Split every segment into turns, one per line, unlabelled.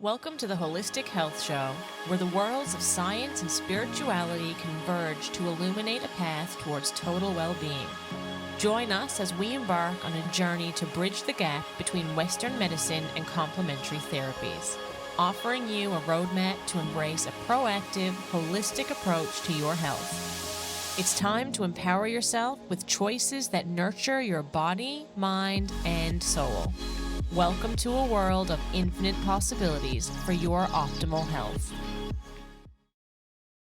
Welcome to the Holistic Health Show, where the worlds of science and spirituality converge to illuminate a path towards total well-being. Join us as we embark on a journey to bridge the gap between Western medicine and complementary therapies, offering you a roadmap to embrace a proactive, holistic approach to your health. It's time to empower yourself with choices that nurture your body, mind, and soul. Welcome to a world of infinite possibilities for your optimal health.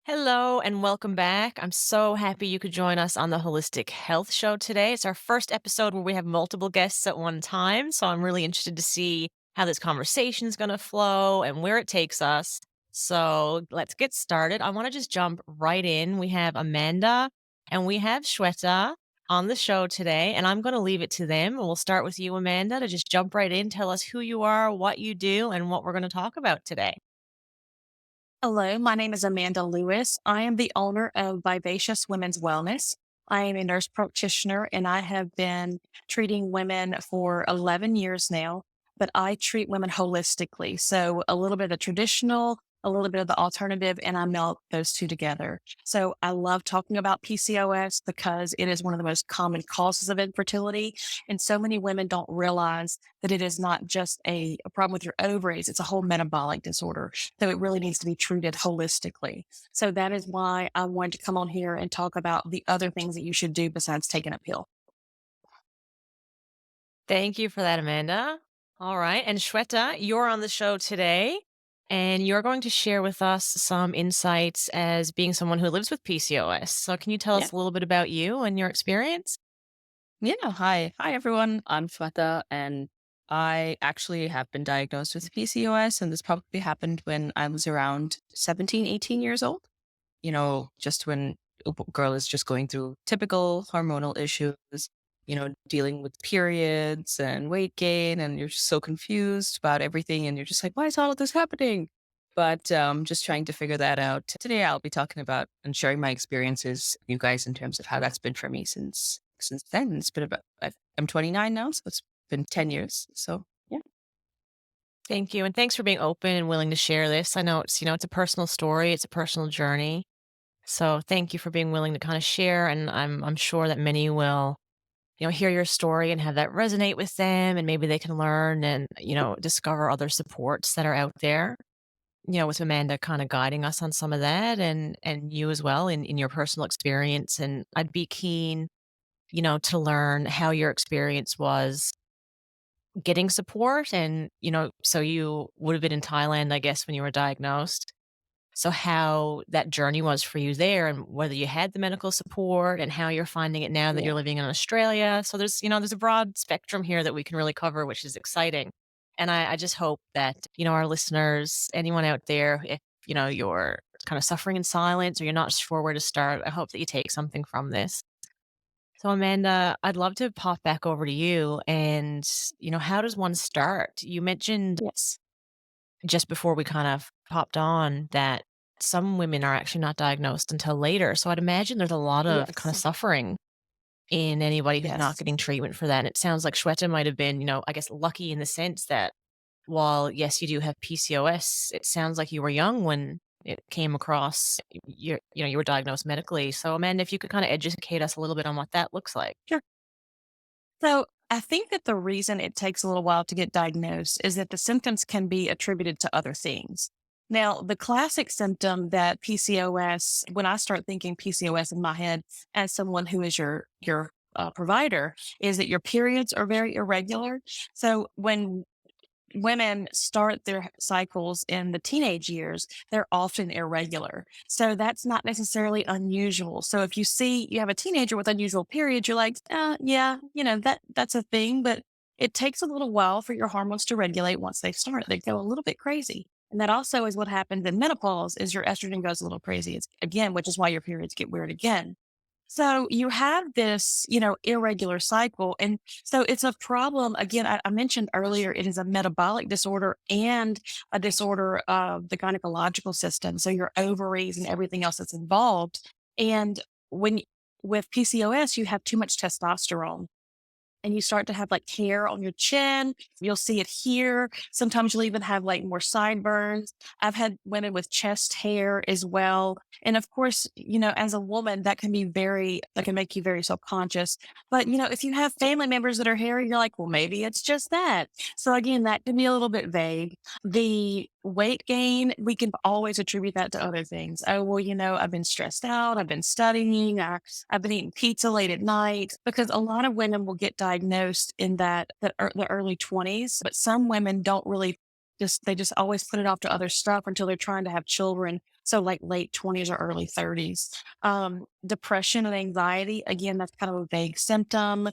Hello and welcome back. I'm so happy you could join us on the Holistic Health Show today. It's our first episode where we have multiple guests at one time, so I'm really interested to see how this conversation is going to flow and where it takes us. So let's get started. I want to just jump right in. We have Amanda and we have Shweta on the show today, and I'm going to leave it to them. And we'll start with you, Amanda, to just jump right in, tell us who you are, what you do, and what we're going to talk about today.
Hello, my name is Amanda Lewis. I am the owner of Vivacious Women's Wellness. I am a nurse practitioner and I have been treating women for 11 years now, but I treat women holistically. So a little bit of traditional, a little bit of the alternative, and I melt those two together. So I love talking about PCOS because it is one of the most common causes of infertility. And so many women don't realize that it is not just a problem with your ovaries, it's a whole metabolic disorder. So it really needs to be treated holistically. So that is why I wanted to come on here and talk about the other things that you should do besides taking a pill.
Thank you for that, Amanda. All right. And Shweta, you're on the show today, and you're going to share with us some insights as being someone who lives with PCOS. So, can you tell
Yeah.
us a little bit about you and your experience?
Yeah, hi. Hi, everyone. I'm Shweta, and I actually have been diagnosed with PCOS, and this probably happened when I was around 17, 18 years old. Just when girl is just going through typical hormonal issues, dealing with periods and weight gain, and you're just so confused about everything, and you're just like, why is all of this happening? But just trying to figure that out. Today, I'll be talking about and sharing my experiences, with you guys, in terms of how that's been for me since then. It's been I'm 29 now, so it's been 10 years. So yeah.
Thank you. And thanks for being open and willing to share this. I know it's a personal story, it's a personal journey. So, thank you for being willing to kind of share. And I'm sure that many will, hear your story and have that resonate with them. And maybe they can learn and, discover other supports that are out there. With Amanda kind of guiding us on some of that and you as well in your personal experience. And I'd be keen, to learn how your experience was getting support. And, so you would have been in Thailand, I guess, when you were diagnosed. So how that journey was for you there and whether you had the medical support and how you're finding it now that
Yeah.
you're living in Australia. So there's a broad spectrum here that we can really cover, which is exciting. And I just hope that, our listeners, anyone out there, if, you're kind of suffering in silence or you're not sure where to start, I hope that you take something from this. So Amanda, I'd love to pop back over to you and, how does one start? You mentioned
Yes.
just before we kind of popped on that some women are actually not diagnosed until later. So I'd imagine there's a lot of kind of
Yes.
suffering in anybody who's not
Yes.
getting treatment for that. And it sounds like Shweta might have been, I guess lucky in the sense that while yes, you do have PCOS, it sounds like you were young when it came across you were diagnosed medically. So Amanda, if you could kind of educate us a little bit on what that looks like.
Sure. So I think that the reason it takes a little while to get diagnosed is that the symptoms can be attributed to other things. Now, the classic symptom that PCOS, when I start thinking PCOS in my head as someone who is your provider, is that your periods are very irregular. So when women start their cycles in the teenage years, they're often irregular. So that's not necessarily unusual. So if you see you have a teenager with unusual periods, you're like, yeah, that's a thing, but it takes a little while for your hormones to regulate once they start. They go a little bit crazy. And that also is what happens in menopause is your estrogen goes a little crazy. It's again, which is why your periods get weird again. So you have this, irregular cycle. And so it's a problem. Again, I mentioned earlier, it is a metabolic disorder and a disorder of the gynecological system. So your ovaries and everything else that's involved. And when with PCOS, you have too much testosterone. and you start to have like hair on your chin. You'll see it here. Sometimes you'll even have like more sideburns. I've had women with chest hair as well. And of course, as a woman, that can make you very self-conscious. But, if you have family members that are hairy, you're like, well, maybe it's just that. So again, that can be a little bit vague. The weight gain, we can always attribute that to other things. Oh, well, I've been stressed out. I've been studying. I've been eating pizza late at night, because a lot of women will get diagnosed in the early 20s, but some women don't really they just always put it off to other stuff until they're trying to have children. So like late 20s or early 30s. Depression and anxiety, again, that's kind of a vague symptom.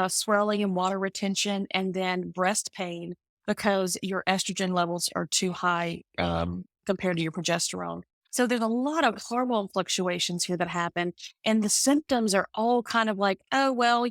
Swelling and water retention, and then breast pain because your estrogen levels are too high compared to your progesterone. So there's a lot of hormone fluctuations here that happen. And the symptoms are all kind of like, oh, well,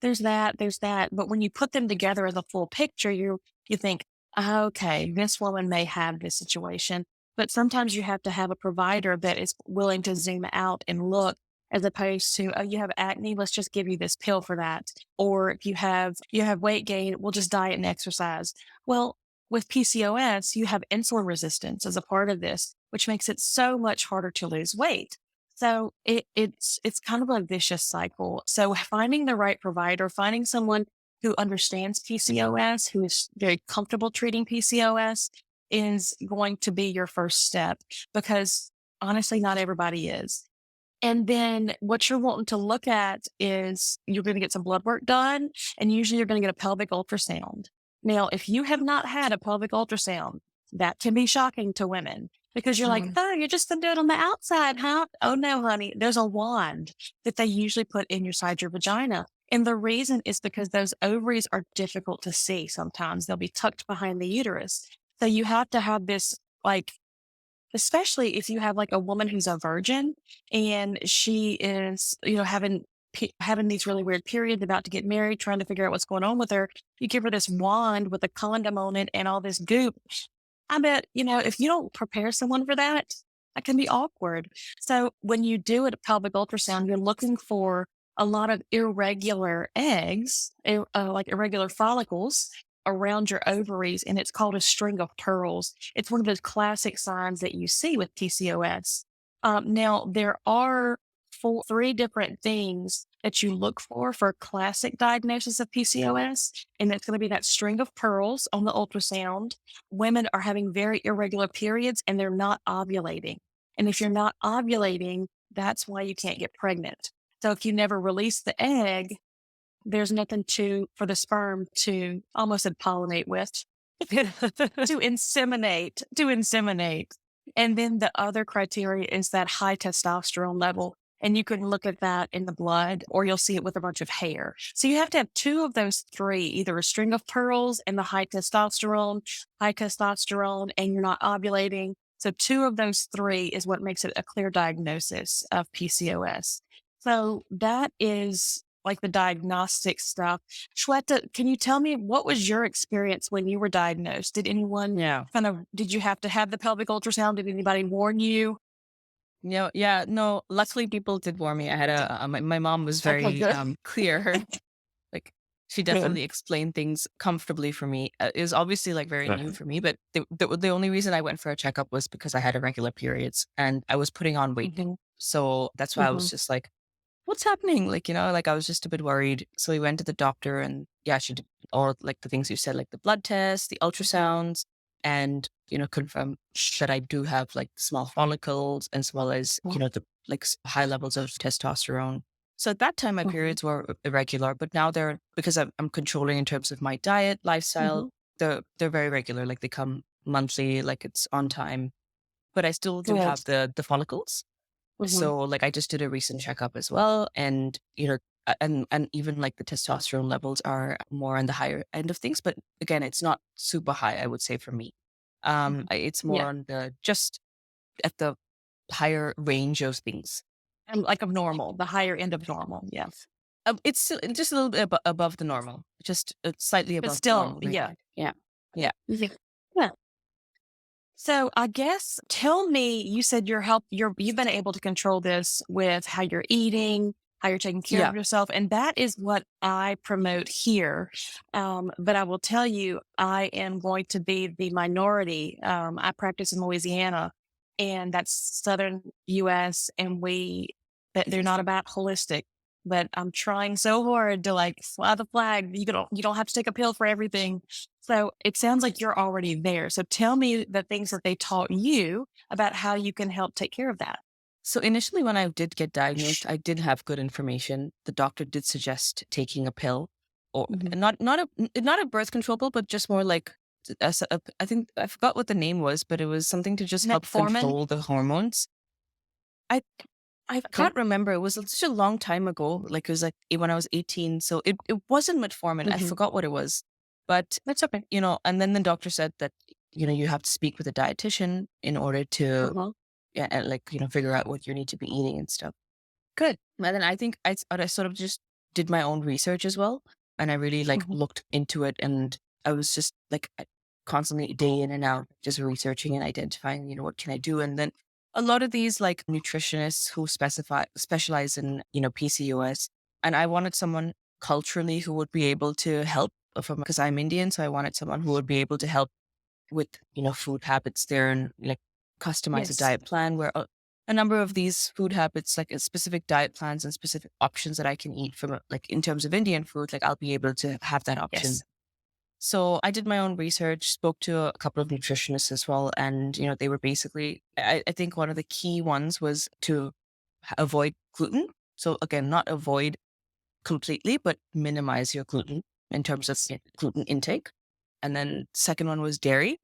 there's that, there's that. But when you put them together as a full picture, you think, okay, this woman may have this situation. But sometimes you have to have a provider that is willing to zoom out and look, as opposed to, oh, you have acne, let's just give you this pill for that. Or if you have weight gain, we'll just diet and exercise. Well, with PCOS, you have insulin resistance as a part of this, which makes it so much harder to lose weight. So it's kind of a vicious cycle. So finding the right provider, finding someone who understands PCOS, who is very comfortable treating PCOS, is going to be your first step, because honestly, not everybody is. And then what you're wanting to look at is you're going to get some blood work done, and usually you're going to get a pelvic ultrasound. Now, if you have not had a pelvic ultrasound, that can be shocking to women, because you're like,
Mhm.
oh, you're just going to do it on the outside, huh? Oh, no, honey. There's a wand that they usually put inside your vagina. And the reason is because those ovaries are difficult to see sometimes. They'll be tucked behind the uterus. So you have to have this, like, especially if you have like a woman who's a virgin and she is, having these really weird periods, about to get married, trying to figure out what's going on with her. You give her this wand with a condom on it and all this goop. I bet, if you don't prepare someone for that, that can be awkward. So when you do a pelvic ultrasound, you're looking for a lot of irregular eggs, like irregular follicles around your ovaries, and it's called a string of pearls. It's one of those classic signs that you see with PCOS. Now, there are three different things that you look for classic diagnosis of PCOS, and it's going to be that string of pearls on the ultrasound. Women are having very irregular periods and they're not ovulating. And if you're not ovulating, that's why you can't get pregnant. So if you never release the egg, there's nothing for the sperm to, almost said pollinate with, to inseminate. And then the other criteria is that high testosterone level. And you can look at that in the blood, or you'll see it with a bunch of hair. So you have to have two of those three, either a string of pearls and the high testosterone, and you're not ovulating. So two of those three is what makes it a clear diagnosis of PCOS. So that is like the diagnostic stuff. Shweta, can you tell me, what was your experience when you were diagnosed? Did anyone
Yeah.
did you have to have the pelvic ultrasound? Did anybody warn you?
Yeah, no, luckily people did warn me. I had my mom was
Okay,
very
good.
clear. Like, she
Good.
definitely explained things comfortably for me. It was obviously like very new for me, but the only reason I went for a checkup was because I had irregular periods and I was putting on weight.
Mhm,
So that's why I was
mhm,
just like, what's happening? Like, like I was just a bit worried. So we went to the doctor and yeah, she did all like the things you said, like the blood tests, the ultrasounds, and, confirm that I do have like small follicles as well as,
mhm,
the like high levels of testosterone. So at that time, my
mhm,
periods were irregular, but now they're, because I'm controlling in terms of my diet, lifestyle,
mhm,
they're very regular. Like they come monthly, like it's on time, but I still do
good.
have the follicles.
Mhm,
So like I just did a recent checkup as well, and and even like the testosterone levels are more on the higher end of things, but again, it's not super high. I would say for me,
mhm.
it's more
Yeah,
on the just at the higher range of things.
and like of normal, the higher end of normal, yes.
It's still just a little bit above the normal, just slightly
But
above the
still,
normal range.
yeah.
Yeah, yeah.
Yeah. Yeah. So I guess tell me, you said you've been able to control this with how you're eating, how you're taking care
Yeah.
of yourself. And that is what I promote here. But I will tell you, I am going to be the minority. I practice in Louisiana, and that's southern US, and they're not about holistic. But I'm trying so hard to like fly the flag. You don't have to take a pill for everything. So it sounds like you're already there. So tell me the things that they taught you about how you can help take care of that.
So initially, when I did get diagnosed, I did have good information. The doctor did suggest taking a pill, or
Mhm.
not a birth control pill, but just more like I think I forgot what the name was, but it was something to just help
Metformin.
control the hormones. I I
Okay.
can't remember. It was such a long time ago. Like it was like when I was 18, so it wasn't metformin. I
Hmm.
forgot what it was, but
That's okay.
and then the doctor said that you have to speak with a dietitian in order to
Uh-huh.
yeah, and like figure out what you need to be eating and stuff.
Good.
And then I think I sort of just did my own research as well. And I really like
Hmm.
looked into it, and I was just like constantly day in and out, just researching and identifying, what can I do? And then a lot of these like nutritionists who specialize in, PCOS. And I wanted someone culturally who would be able to help from because I'm Indian. So I wanted someone who would be able to help with, food habits there and like customize a
Yes.
diet plan where a number of these food habits, like specific diet plans and specific options that I can eat from, like in terms of Indian food, like I'll be able to have that option.
Yes.
So I did my own research, spoke to a couple of nutritionists as well. And, they were basically, I think one of the key ones was to avoid gluten. So again, not avoid completely, but minimize your gluten in terms of gluten intake. And then second one was dairy,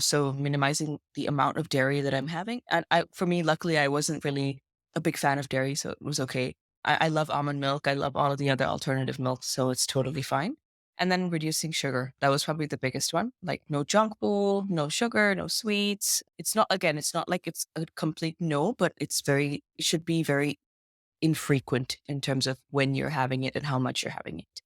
so minimizing the amount of dairy that I'm having. And for me, luckily, I wasn't really a big fan of dairy, so it was okay. I love almond milk. I love all of the other alternative milks, so it's totally fine. And then reducing sugar. That was probably the biggest one. Like no junk food, no sugar, no sweets. It's not like it's a complete no, but it should be very infrequent in terms of when you're having it and how much you're having it.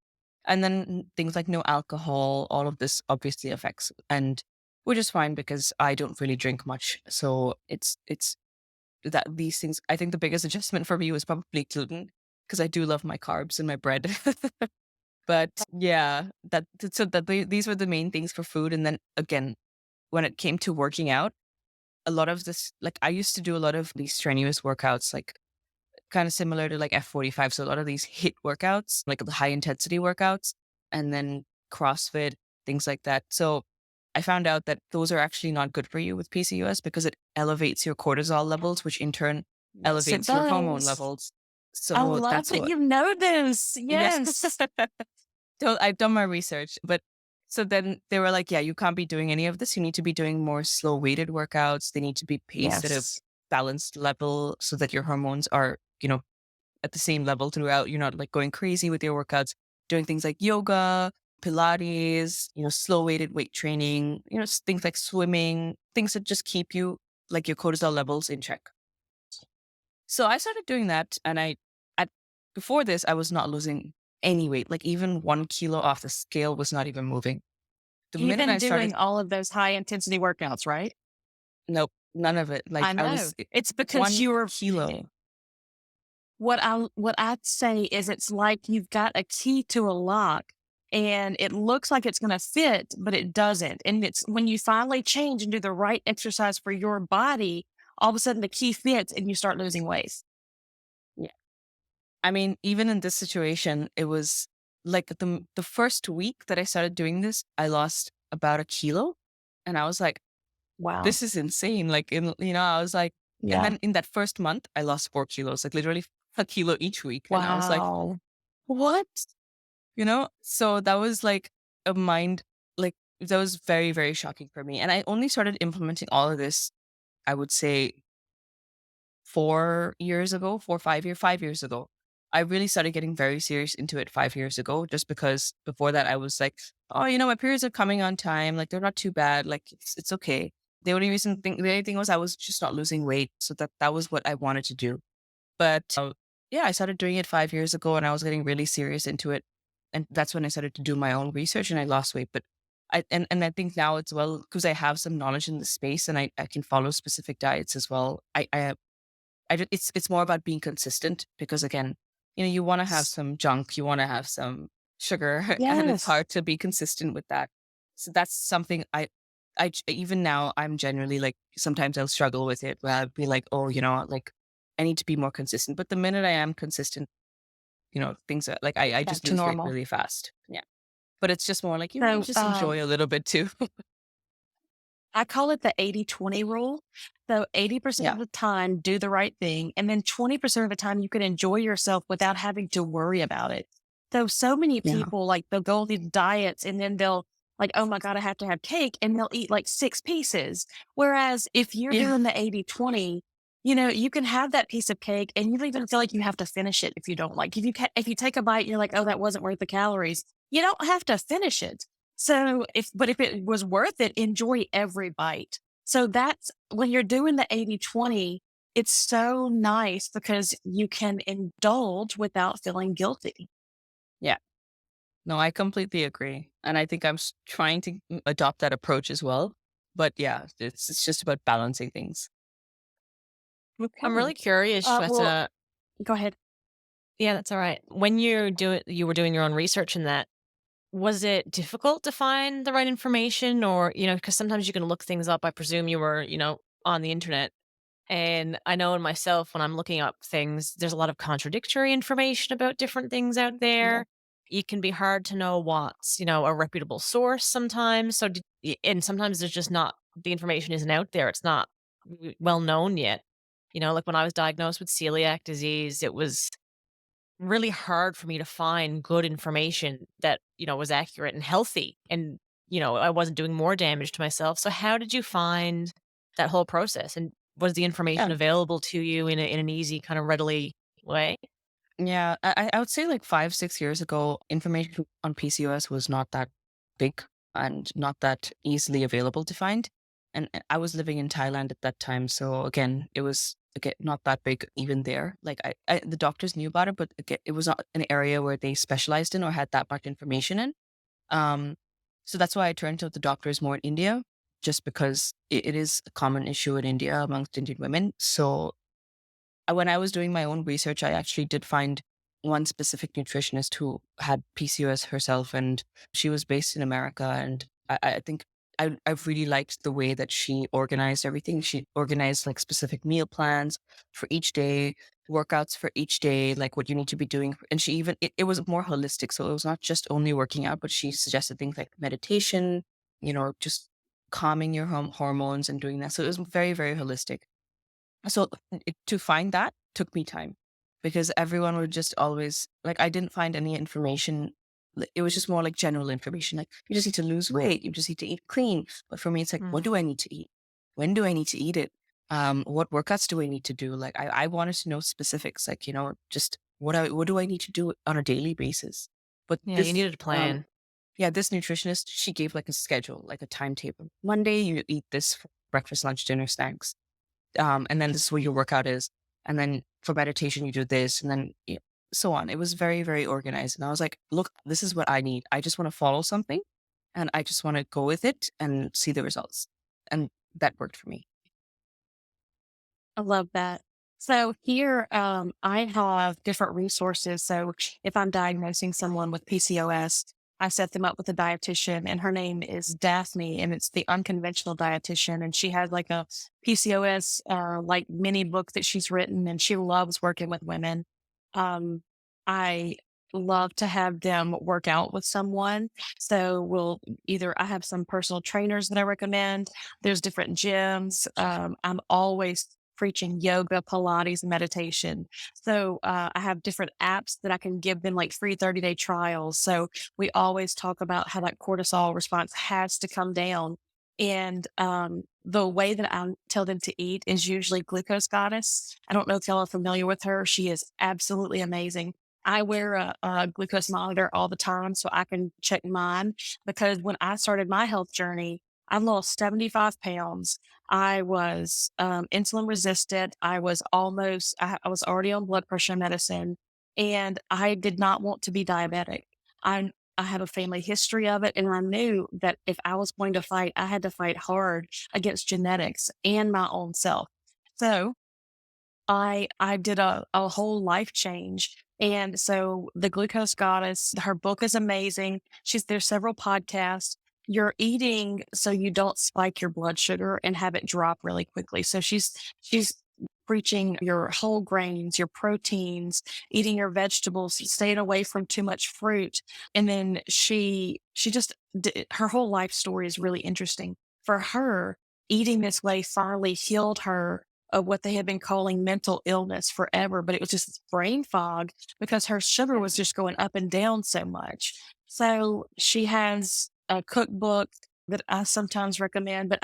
And then things like no alcohol, all of this obviously affects, and which is fine because I don't really drink much. So it's that these things, I think the biggest adjustment for me was probably gluten because I do love my carbs and my bread. But yeah, these were the main things for food. And then again, when it came to working out, a lot of this, like I used to do a lot of these strenuous workouts, like kind of similar to like F45. So a lot of these hit workouts, like the high intensity workouts, and then CrossFit, things like that. So I found out that those are actually not good for you with PCOS because it elevates your cortisol levels, which in turn
Yes, it
elevates your hormone
does.
levels.
I
So
love
that's
that
what,
you know this.
yes.
Yes.
So I've done my research, but so then they were like, yeah, you can't be doing any of this. You need to be doing more slow weighted workouts. They need to be paced at a
Yes.
balanced level so that your hormones are, at the same level throughout. You're not like going crazy with your workouts, doing things like yoga, Pilates, slow weighted weight training, things like swimming, things that just keep you like your cortisol levels in check. So I started doing that. And at, before this, I was not losing any weight. Like even 1 kilo off the scale was not even moving. The minute
Even
I started,
doing all of those high intensity workouts, right?
nope, none of it.
I
Like I
know.
was
It's because
one
you were
kilo.
what I'd say is it's like you've got a key to a lock and it looks like it's going to fit, but it doesn't. And it's when you finally change and do the right exercise for your body, all of a sudden the key fits and you start losing weight.
I mean, even in this situation, it was like the first week that I started doing this, I lost about a kilo, and I was like,
Wow.
"This is insane!" Like, I was like, and
Yeah.
then in that first month, I lost 4 kilos, like literally a kilo each week, and I was like,
Wow.
"What?" So that was like a mind, like that was very very shocking for me, and I only started implementing all of this, I would say 4 years ago, 5 years ago. I really started getting very serious into it 5 years ago, just because before that I was like, oh, my periods are coming on time. Like they're not too bad. Like it's okay. The only thing was I was just not losing weight. So that was what I wanted to do. But yeah, I started doing it 5 years ago and I was getting really serious into it. And that's when I started to do my own research and I lost weight. But and I think now it's well because I have some knowledge in the space and I can follow specific diets as well. It's more about being consistent because again, You want to have
S-
some junk, you want to have some sugar, and it's
Yes.
hard to be consistent with that. So that's something even now, I'm generally like, sometimes I'll struggle with it where I'll be like, oh, like I need to be more consistent. But the minute I am consistent, things are like, I
Back
just
to
lose weight
normal.
really fast. Yeah. But it's just more like, you
So
just enjoy a little bit too.
I call it the 80-20 rule. So 80%
Yeah.
of the time, do the right thing. And then 20% of the time, you can enjoy yourself without having to worry about it. So many
Yeah.
people like they'll go on these diets and then they'll like, oh my God, I have to have cake. And they'll eat like 6 pieces. Whereas if you're
Yeah.
doing the 80-20, you can have that piece of cake and you don't even feel like you have to finish it if you don't like. If you take a bite and you're like, oh, that wasn't worth the calories, you don't have to finish it. But if it was worth it, enjoy every bite. So that's when you're doing the 80-20, it's so nice because you can indulge without feeling guilty.
Yeah. No, I completely agree. And I think I'm trying to adopt that approach as well. But yeah, it's just about balancing things.
I'm really
Okay.
curious,
Well,
Shweta.
go ahead.
Yeah, that's all right. When you were doing your own research in that, was it difficult to find the right information or, because sometimes you can look things up. I presume you were, on the internet. And I know in myself, when I'm looking up things, there's a lot of contradictory information about different things out
Yeah.
there. It can be hard to know what's, a reputable source sometimes. And sometimes there's just not, the information isn't out there. It's not well known yet. Like when I was diagnosed with celiac disease, it was really hard for me to find good information that, was accurate and healthy and, I wasn't doing more damage to myself. So how did you find that whole process? And was the information
Yeah.
available to you in an easy, kind of readily way?
Yeah. I would say like 5, 6 years ago, information on PCOS was not that big and not that easily available to find. And I was living in Thailand at that time. So again, it was again not that big even there. Like the doctors knew about it, but again, it was not an area where they specialized in or had that much information in. Um, so that's why I turned to the doctors more in India, just because it is a common issue in India amongst Indian women. So when I was doing my own research, I actually did find one specific nutritionist who had PCOS herself, and she was based in America. And I think I really liked the way that she organized everything. She organized like specific meal plans for each day, workouts for each day, like what you need to be doing. And she even, it was more holistic. So it was not just only working out, but she suggested things like meditation, just calming your hormones and doing that. So it was very, very holistic. So to find that took me time because everyone would just always like, I didn't find any information. It was just more like general information. Like you just need to lose weight. You just need to eat clean. But for me, it's like, what
Mhm.
do I need to eat? When do I need to eat it? What workouts do I need to do? Like I wanted to know specifics, like, just what do I need to do on a daily basis? But
Yeah, you needed a plan.
yeah, this nutritionist, she gave like a schedule, like a timetable. Monday, you eat this for breakfast, lunch, dinner, snacks, and then this is what your workout is. And then for meditation, you do this, and then so on. It was very, very organized. And I was like, look, this is what I need. I just want to follow something and I just want to go with it and see the results. And that worked for me.
I love that. So here, I have different resources. So if I'm diagnosing someone with PCOS, I set them up with a dietitian, and her name is Daphne, and it's the unconventional dietitian. And she has like a PCOS, like mini book that she's written, and she loves working with women. Um, I love to have them work out with someone. So I have some personal trainers that I recommend. There's different gyms. I'm always preaching yoga, Pilates, and meditation. So I have different apps that I can give them like free 30-day trials. So we always talk about how that cortisol response has to come down. And the way that I tell them to eat is usually Glucose Goddess. I don't know if y'all are familiar with her. She is absolutely amazing. I wear a glucose monitor all the time so I can check mine because when I started my health journey, I lost 75 pounds. I was insulin resistant. I was already on blood pressure medicine and I did not want to be diabetic. I have a family history of it. And I knew that if I was going to fight, I had to fight hard against genetics and my own self. So I did a whole life change And so the Glucose Goddess, her book is amazing. There's several podcasts. You're eating so you don't spike your blood sugar and have it drop really quickly. So she's preaching your whole grains, your proteins, eating your vegetables, staying away from too much fruit. And then she just her whole life story is really interesting. For her, eating this way finally healed her of what they had been calling mental illness forever, but it was just brain fog because her sugar was just going up and down so much. So she has a cookbook that I sometimes recommend, but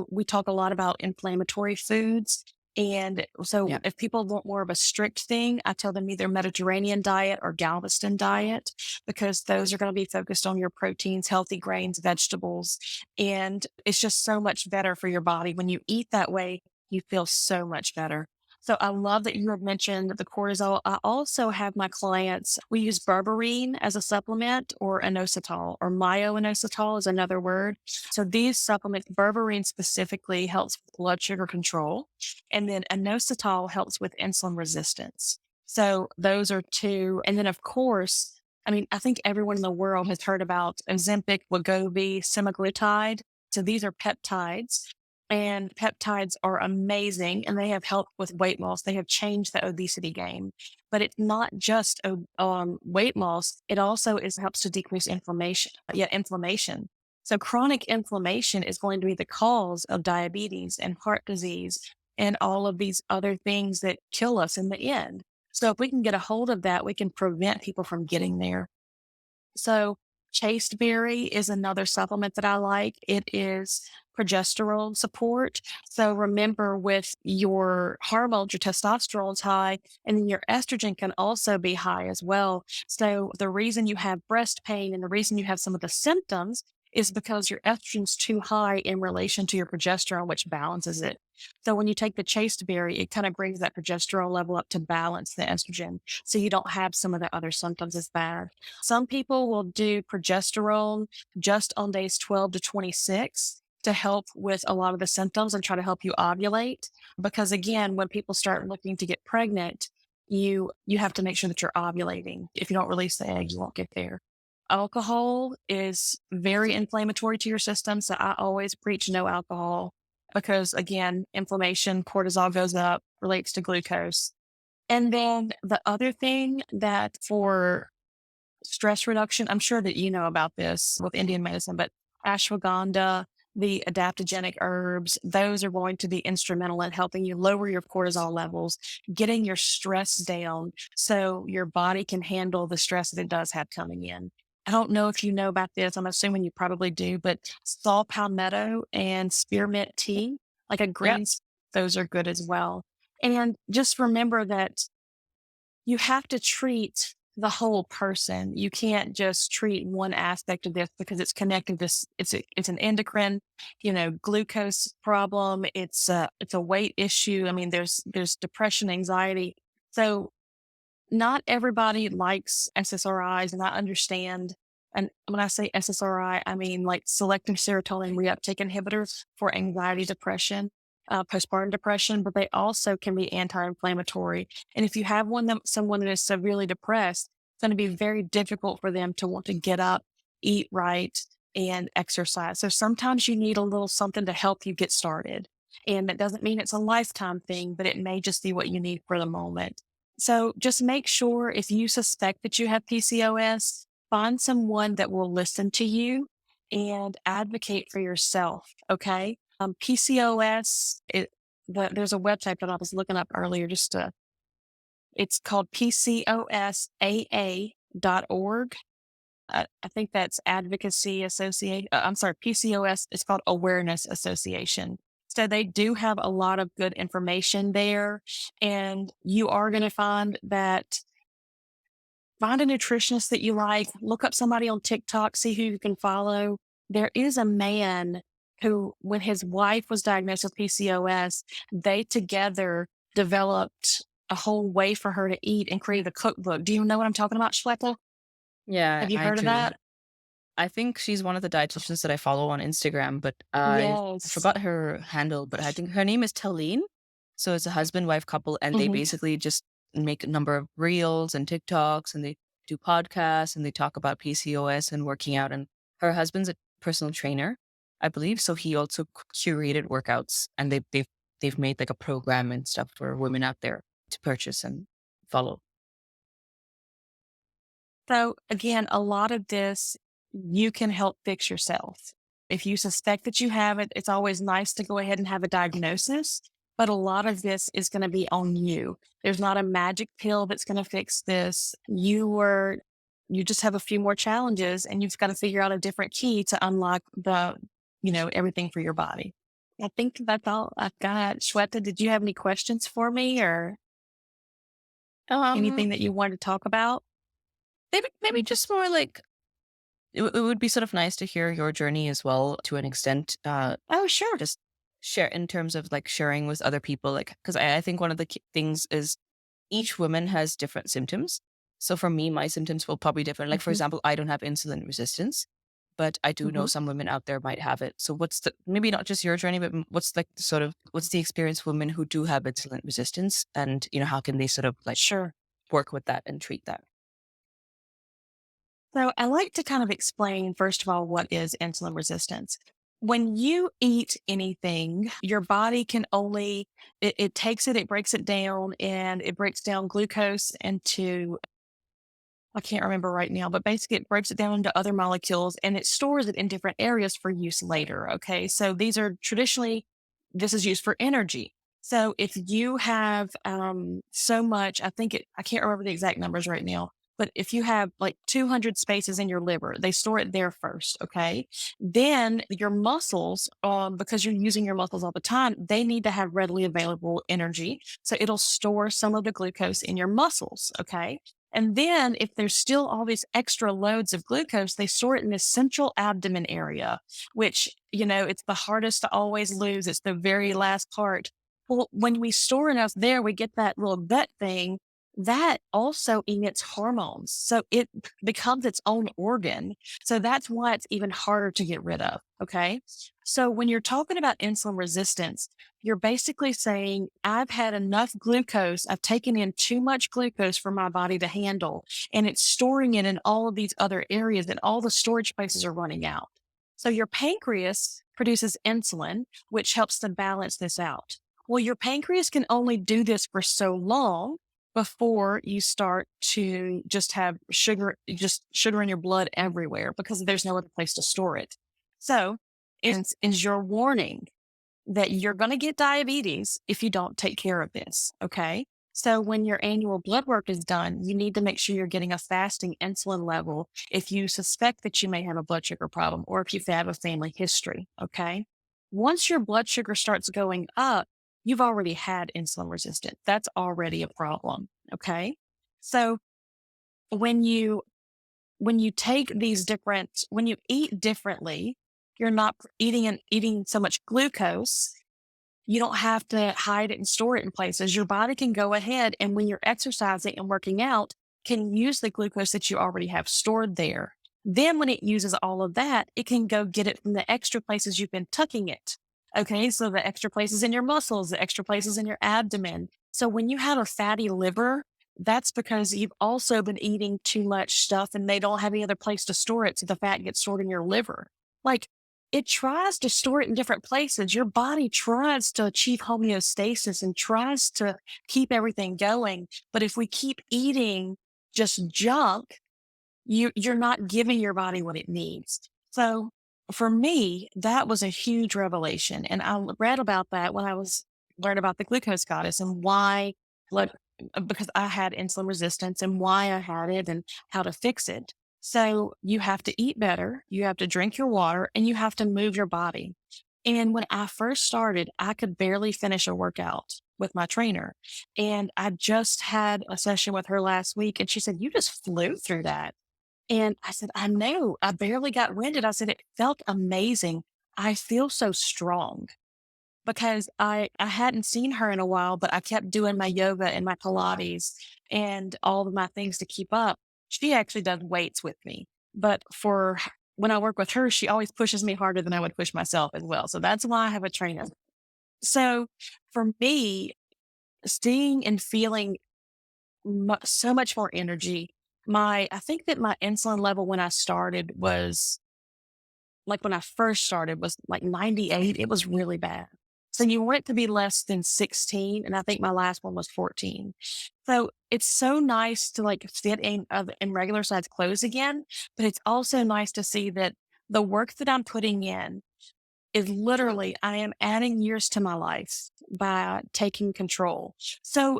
we talk a lot about inflammatory foods. And so
Yeah.
if people want more of a strict thing, I tell them either Mediterranean diet or Galveston diet, because those are going to be focused on your proteins, healthy grains, vegetables. And it's just so much better for your body. When you eat that way, you feel so much better. So I love that you have mentioned the cortisol. I also have my clients, we use berberine as a supplement, or inositol, or myo-inositol is another word. So these supplements, berberine specifically helps with blood sugar control, and then inositol helps with insulin resistance. So those are two. And then, of course, I mean, I think everyone in the world has heard about Ozempic, Wegovy, semaglutide. So these are peptides, and peptides are amazing, and they have helped with weight loss. They have changed the obesity game. But it's not just weight loss. It also helps to decrease inflammation. Yeah, inflammation. So chronic inflammation is going to be the cause of diabetes and heart disease and all of these other things that kill us in the end. So if we can get a hold of that, we can prevent people from getting there. So chasteberry is another supplement that I like. It is progesterone support. So remember, with your hormones, your testosterone's high, and then your estrogen can also be high as well. So the reason you have breast pain and the reason you have some of the symptoms is because your estrogen's too high in relation to your progesterone, which balances it. So when you take the chasteberry, it kind of brings that progesterone level up to balance the estrogen. So you don't have some of the other symptoms as bad. Some people will do progesterone just on days 12 to 26 to help with a lot of the symptoms and try to help you ovulate. Because again, when people start looking to get pregnant, you have to make sure that you're ovulating. If you don't release the egg, you won't get there. Alcohol is very inflammatory to your system. So I always preach no alcohol because, again, inflammation, cortisol goes up, relates to glucose. And then the other thing that for stress reduction, I'm sure that you know about this with Indian medicine, but ashwagandha, the adaptogenic herbs, those are going to be instrumental in helping you lower your cortisol levels, getting your stress down so your body can handle the stress that it does have coming in. I don't know if you know about this. I'm assuming you probably do, but saw palmetto and spearmint tea, like a
Yeah.
green, those are good as well. And just remember that you have to treat the whole person. You can't just treat one aspect of this because it's connected to it's an endocrine, glucose problem. It's a weight issue. I mean, there's depression, anxiety. So not everybody likes SSRIs, and I understand. And when I say SSRI, I mean like selective serotonin reuptake inhibitors for anxiety, depression, postpartum depression, but they also can be anti-inflammatory. And if you have someone that is severely depressed, it's going to be very difficult for them to want to get up, eat right, and exercise. So sometimes you need a little something to help you get started. And that doesn't mean it's a lifetime thing, but it may just be what you need for the moment. So just make sure, if you suspect that you have PCOS, find someone that will listen to you and advocate for yourself. Okay. PCOS, there's a website that I was looking up earlier, it's called PCOSAA.org. I think that's Advocacy Association. I'm sorry, PCOS is called Awareness Association. So they do have a lot of good information there. And you are going to find find a nutritionist that you like, look up somebody on TikTok, see who you can follow. There is a man who, when his wife was diagnosed with PCOS, they together developed a whole way for her to eat and created a cookbook. Do you know what I'm talking about, Shweta?
Yeah,
Have you
I
heard of
do.
that?
I think she's one of the dietitians that I follow on Instagram, but I
Yes.
forgot her handle, but I think her name is Talene. So it's a husband wife couple, and they
Mhm.
basically just make a number of reels and TikToks, and they do podcasts, and they talk about PCOS and working out. And her husband's a personal trainer, I believe, so he also curated workouts, and they've made like a program and stuff for women out there to purchase and follow.
So again, a lot of this you can help fix yourself. If you suspect that you have it, it's always nice to go ahead and have a diagnosis, but a lot of this is going to be on you. There's not a magic pill that's going to fix this. You just have a few more challenges and you've got to figure out a different key to unlock everything for your body. I think that's all I've got. Shweta, did you have any questions for me or
Um,
anything that you wanted to talk about?
maybe just more like it would be sort of nice to hear your journey as well to an extent.
Oh, sure.
Just share in terms of like sharing with other people, like because I think one of the things is each woman has different symptoms. So for me, my symptoms will probably different. Like for
Hmm.
example, I don't have insulin resistance, but I do know
Hmm.
some women out there might have it. So what's the maybe not just your journey, but what's like the sort of what's the experience of women who do have insulin resistance, and how can they sort of like
Sure.
work with that and treat that?
So I like to kind of explain, first of all, what is insulin resistance. When you eat anything, your body can only, it takes it, it breaks it down, and it breaks down glucose into, I can't remember right now, but basically it breaks it down into other molecules and it stores it in different areas for use later. Okay. So these are traditionally, this is used for energy. So if you have so much, I can't remember the exact numbers right now, but if you have like 200 spaces in your liver, they store it there first. Okay. Then your muscles, because you're using your muscles all the time, they need to have readily available energy. So it'll store some of the glucose in your muscles. Okay. And then if there's still all these extra loads of glucose, they store it in this central abdomen area, which, it's the hardest to always lose. It's the very last part. Well, when we store enough there, we get that little gut thing that also emits hormones. So it becomes its own organ. So that's why it's even harder to get rid of. Okay. So when you're talking about insulin resistance, you're basically saying, I've had enough glucose. I've taken in too much glucose for my body to handle, and it's storing it in all of these other areas, and all the storage places are running out. So your pancreas produces insulin, which helps to balance this out. Well, your pancreas can only do this for so long before you start to just sugar in your blood everywhere because there's no other place to store it. So, is your warning that you're going to get diabetes if you don't take care of this. Okay. So when your annual blood work is done, you need to make sure you're getting a fasting insulin level if you suspect that you may have a blood sugar problem or if you have a family history. Okay. Once your blood sugar starts going up, you've already had insulin resistance. That's already a problem. Okay. So when you when you eat differently, you're not eating so much glucose. You don't have to hide it and store it in places. Your body can go ahead and when you're exercising and working out, can use the glucose that you already have stored there. Then when it uses all of that, it can go get it from the extra places you've been tucking it. Okay. So the extra places in your muscles, the extra places in your abdomen. So when you have a fatty liver, that's because you've also been eating too much stuff and they don't have any other place to store it. So the fat gets stored in your liver. Like it tries to store it in different places. Your body tries to achieve homeostasis and tries to keep everything going. But if we keep eating just junk, you're not giving your body what it needs. So for me, that was a huge revelation. And I read about that when I was learned about the glucose goddess and why, like, because I had insulin resistance and why I had it and how to fix it. So you have to eat better, you have to drink your water, and you have to move your body. And when I first started, I could barely finish a workout with my trainer. And I just had a session with her last week, and she said, "You just flew through that." And I said, "I know, I barely got winded." I said, "It felt amazing. I feel so strong." Because I hadn't seen her in a while, but I kept doing my yoga and my Pilates and all of my things to keep up. She actually does weights with me, but when I work with her, she always pushes me harder than I would push myself as well. So that's why I have a trainer. So for me, seeing and feeling so much more energy. I think that my insulin level when I started was like when I first started was like 98. It was really bad. So you want it to be less than 16. And I think my last one was 14. So it's so nice to like fit in regular size clothes again. But it's also nice to see that the work that I'm putting in is literally, I am adding years to my life by taking control. So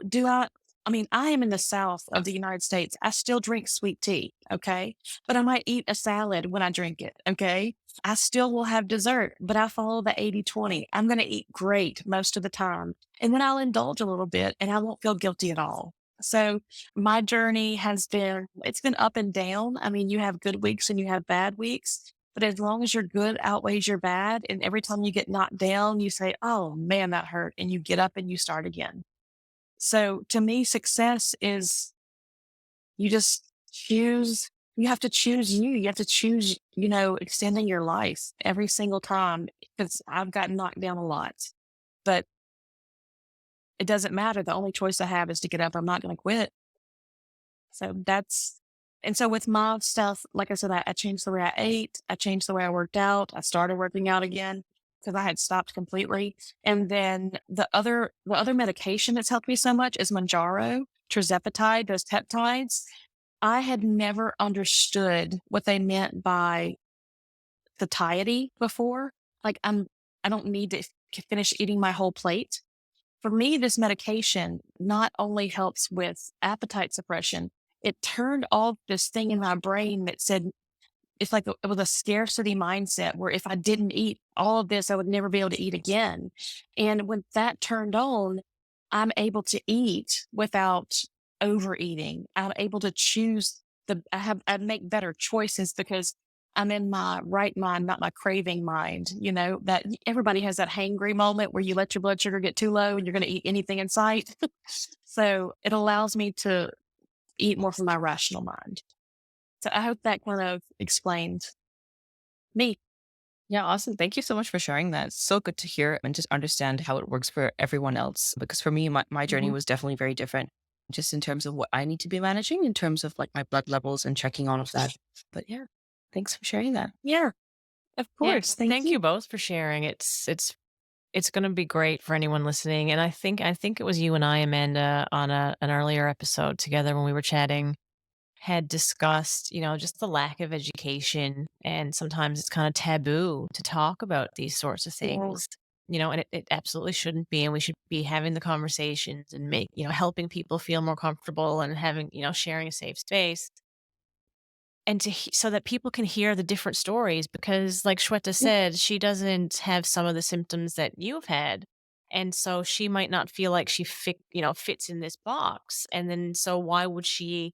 I mean, I am in the South of the United States. I still drink sweet tea. Okay. But I might eat a salad when I drink it. Okay. I still will have dessert, but I follow the 80/20. I'm going to eat great most of the time. And then I'll indulge a little bit and I won't feel guilty at all. So my journey it's been up and down. I mean, you have good weeks and you have bad weeks, but as long as your good outweighs your bad, and every time you get knocked down, you say, oh man, that hurt. And you get up and you start again. So to me, success is you just choose, you have to choose you. You have to choose, extending your life every single time because I've gotten knocked down a lot, but it doesn't matter. The only choice I have is to get up. I'm not going to quit. So and so with my stuff, like I said, I changed the way I ate. I changed the way I worked out. I started working out again because I had stopped completely. And then the other medication that's helped me so much is Manjaro, tirzepatide, those peptides. I had never understood what they meant by satiety before. Like I don't need to finish eating my whole plate. For me, this medication not only helps with appetite suppression, it turned off this thing in my brain that said it was a scarcity mindset where if I didn't eat all of this, I would never be able to eat again. And when that turned on, I'm able to eat without overeating. I'm able to choose I make better choices because I'm in my right mind, not my craving mind. That everybody has that hangry moment where you let your blood sugar get too low and you're going to eat anything in sight. So it allows me to eat more from my rational mind. So I hope that kind of explained me.
Yeah, awesome. Thank you so much for sharing that. It's so good to hear and just understand how it works for everyone else. Because for me, my journey
Mhm.
was definitely very different, just in terms of what I need to be managing, in terms of like my blood levels and checking all of that. But yeah, thanks for sharing that.
Yeah, of
Yeah.
course. Thank
Thank you
you.
both for sharing. It's going to be great for anyone listening. And I think it was you and I, Amanda, on an earlier episode together when we were chatting, had discussed, just the lack of education. And sometimes it's kind of taboo to talk about these sorts of
Yeah.
things, and it absolutely shouldn't be. And we should be having the conversations and helping people feel more comfortable and having, sharing a safe space. And so that people can hear the different stories because like Shweta
Yeah.
said, she doesn't have some of the symptoms that you've had. And so she might not feel like fits in this box. And then so why would she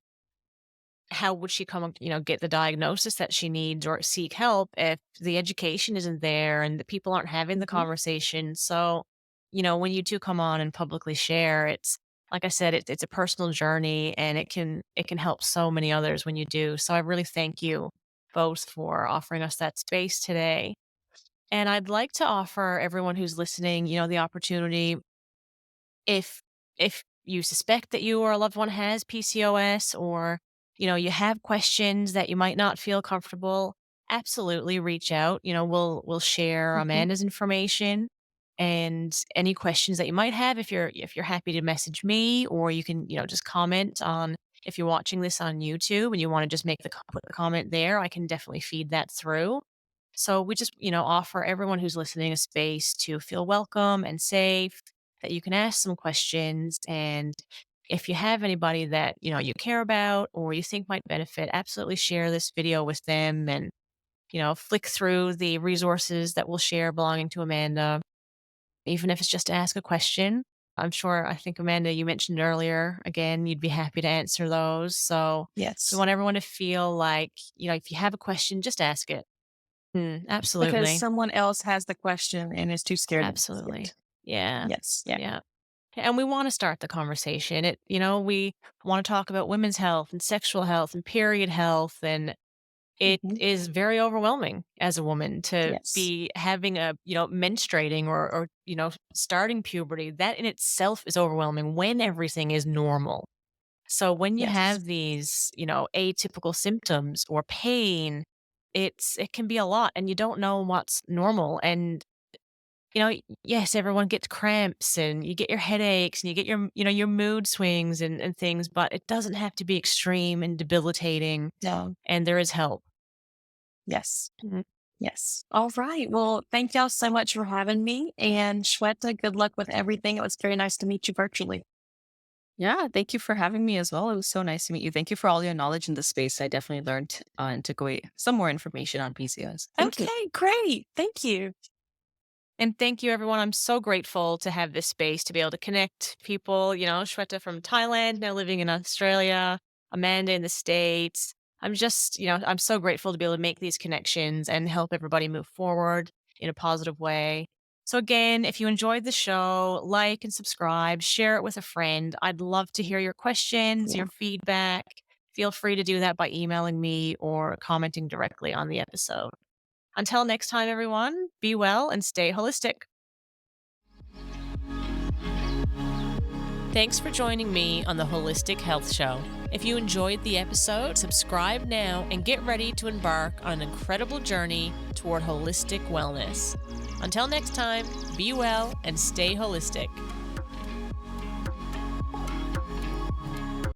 how would she come, get the diagnosis that she needs or seek help if the education isn't there and the people aren't having the
Mhm.
conversation? So, when you two come on and publicly share, it's like I said, it's a personal journey and it can help so many others when you do. So I really thank you both for offering us that space today. And I'd like to offer everyone who's listening, the opportunity if you suspect that you or a loved one has PCOS or, you have questions that you might not feel comfortable, absolutely reach out. We'll share
Mhm.
Amanda's information and any questions that you might have if you're happy to message me or you can, just comment on if you're watching this on YouTube and you want to just put the comment there, I can definitely feed that through. So we just, offer everyone who's listening a space to feel welcome and safe, that you can ask some questions. And if you have anybody that, you care about or you think might benefit, absolutely share this video with them and, flick through the resources that we'll share belonging to Amanda, even if it's just to ask a question. I think Amanda, you mentioned earlier, again, you'd be happy to answer those. So we
Yes.
want everyone to feel like, if you have a question, just ask it.
Because
Absolutely.
someone else has the question and is too scared to ask
Absolutely.
it.
Yeah.
Yes. Yeah.
Yeah. And we want to start the conversation. We want to talk about women's health and sexual health and period health. And it
Mhm.
is very overwhelming as a woman to
Yes.
be having menstruating or, starting puberty. That in itself is overwhelming when everything is normal. So when you
Yes.
have these, atypical symptoms or pain, it can be a lot and you don't know what's normal. And yes, everyone gets cramps and you get your headaches and you get your mood swings and things, but it doesn't have to be extreme and debilitating,
No.
and there is help.
Yes.
Mhm.
Yes. All right. Well, thank y'all so much for having me. And Shweta, good luck with everything. It was very nice to meet you virtually.
Yeah, thank you for having me as well. It was so nice to meet you. Thank you for all your knowledge in the space. I definitely learned and took away some more information on PCOS. Thank you.
Okay, great. Thank you.
And thank you, everyone. I'm so grateful to have this space to be able to connect people. Shweta from Thailand, now living in Australia, Amanda in the States. I'm so grateful to be able to make these connections and help everybody move forward in a positive way. So, again, if you enjoyed the show, like and subscribe, share it with a friend. I'd love to hear your questions,
Yeah.
your feedback. Feel free to do that by emailing me or commenting directly on the episode. Until next time, everyone, be well and stay holistic. Thanks for joining me on the Holistic Health Show. If you enjoyed the episode, subscribe now and get ready to embark on an incredible journey toward holistic wellness. Until next time, be well and stay holistic.